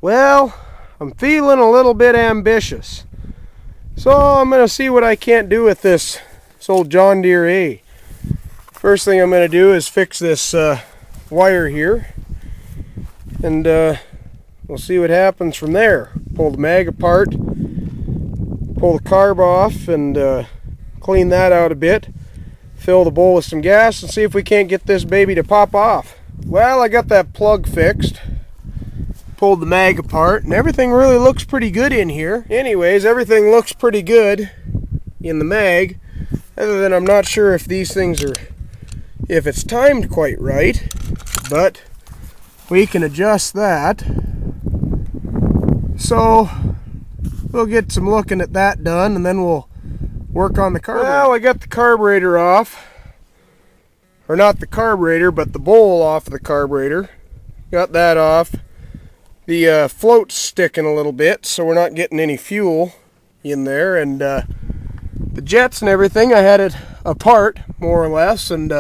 Well, I'm feeling a little bit ambitious. So I'm going to see what I can't do with this old John Deere A. First thing I'm going to do is fix this wire here. And we'll see what happens from there. Pull the mag apart, pull the carb off, and clean that out a bit. Fill the bowl with some gas and see if we can't get this baby to pop off. Well, I got that plug fixed. Pulled the mag apart and everything really looks pretty good in here. Anyways, everything looks pretty good in the mag, other than I'm not sure if these things are, if it's timed quite right, but we can adjust that. So we'll get some looking at that done and then we'll work on the carburetor. Well, I got the carburetor off, or not the carburetor, but the bowl off of the carburetor. Got that off. The float's sticking a little bit, so we're not getting any fuel in there, and the jets and everything, I had it apart more or less, and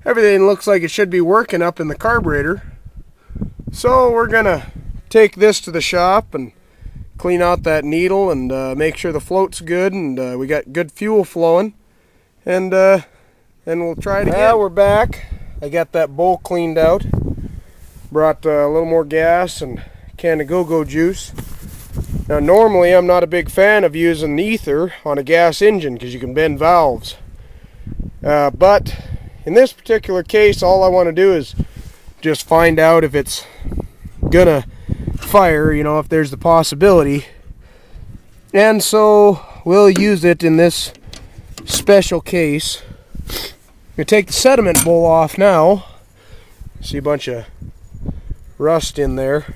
everything looks like it should be working up in the carburetor. So we're gonna take this to the shop and clean out that needle and make sure the float's good and we got good fuel flowing, and then we'll try it again. Well, we're back. I got that bowl cleaned out. Brought a little more gas and a can of go-go juice. Now normally I'm not a big fan of using ether on a gas engine because you can bend valves. But in this particular case, all I want to do is just find out if it's gonna fire, you know, if there's the possibility. And so we'll use it in this special case. I'm gonna take the sediment bowl off now. See a bunch of rust in there.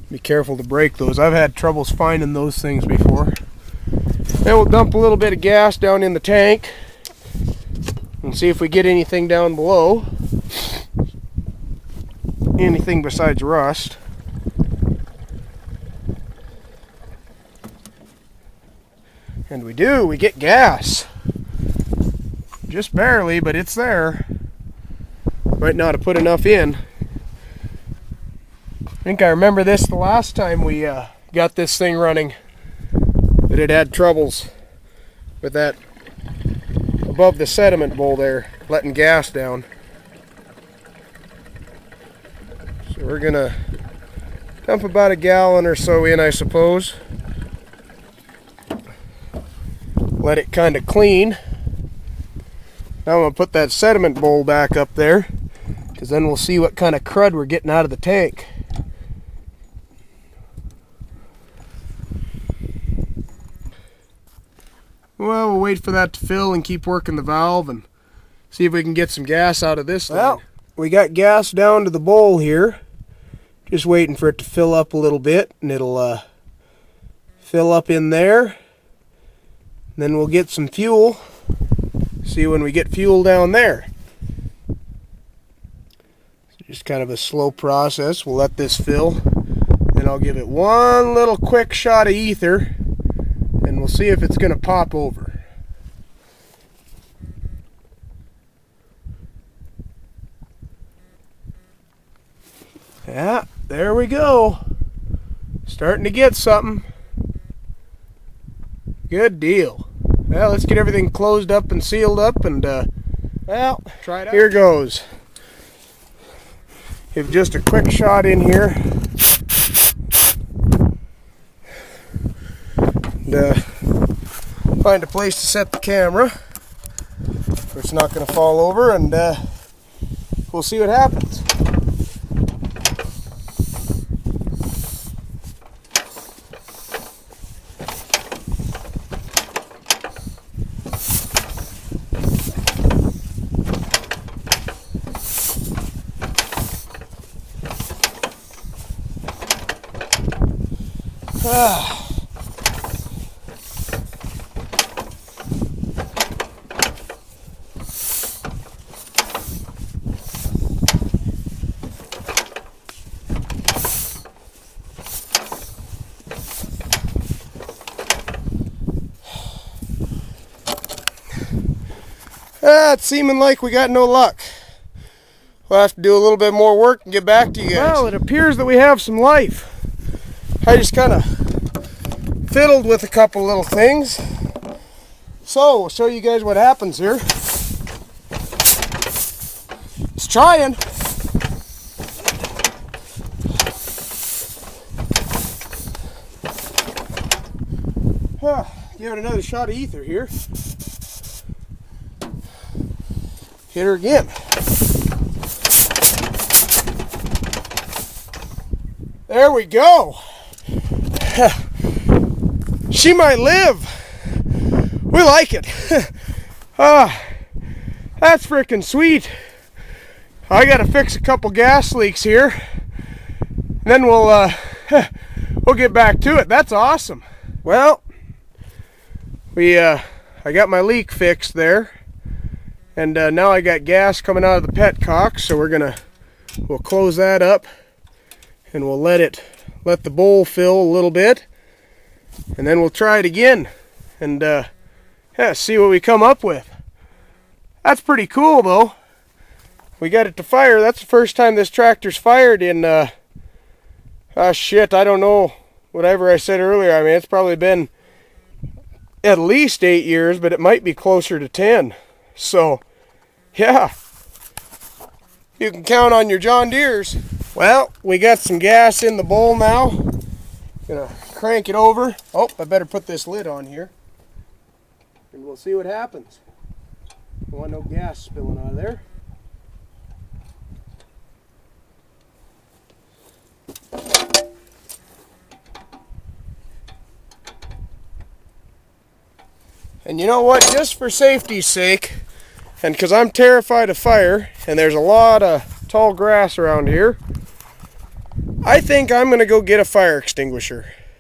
Be careful to break those. I've had troubles finding those things before. Then we'll dump a little bit of gas down in the tank and see if we get anything down below. Anything besides rust. And we do, we get gas. Just barely, but it's there. Might not have put enough in. I think I remember this the last time we got this thing running, that it had troubles with that above the sediment bowl there, letting gas down. So we're gonna dump about a gallon or so in, I suppose. Let it kind of clean. Now I'm gonna put that sediment bowl back up there, because then we'll see what kind of crud we're getting out of the tank. Well, we'll wait for that to fill and keep working the valve and see if we can get some gas out of this thing. Well, we got gas down to the bowl here. Just waiting for it to fill up a little bit, and it'll fill up in there. And then we'll get some fuel. See when we get fuel down there. Just kind of a slow process. We'll let this fill. Then I'll give it one little quick shot of ether and we'll see if it's going to pop over. Yeah, there we go. Starting to get something. Good deal. Well, let's get everything closed up and sealed up and well, try it out. Here goes. Give just a quick shot in here. And find a place to set the camera where it's not going to fall over, and we'll see what happens. It's seeming like we got no luck. we'll have to do a little bit more work and get back to you guys. Well, it appears that we have some life. I just kind of fiddled with a couple little things. So, we'll show you guys what happens here. It's trying. Give it another shot of ether here. Hit her again. There we go. She might live. We like it. That's freaking sweet. I gotta fix a couple gas leaks here. Then we'll get back to it. That's awesome. Well, I got my leak fixed there, and now I got gas coming out of the petcock, so we'll close that up, and we'll let the bowl fill a little bit, and then we'll try it again, and see what we come up with. That's pretty cool, though. We got it to fire. That's the first time this tractor's fired in shit, I don't know, whatever I said earlier. I mean, it's probably been at least 8 years, but it might be closer to 10. So, yeah, you can count on your John Deeres. Well, we got some gas in the bowl now. Gonna crank it over. Oh, I better put this lid on here, and we'll see what happens. Don't want no gas spilling out of there. And you know what, just for safety's sake, and because I'm terrified of fire, and there's a lot of tall grass around here, I think I'm going to go get a fire extinguisher.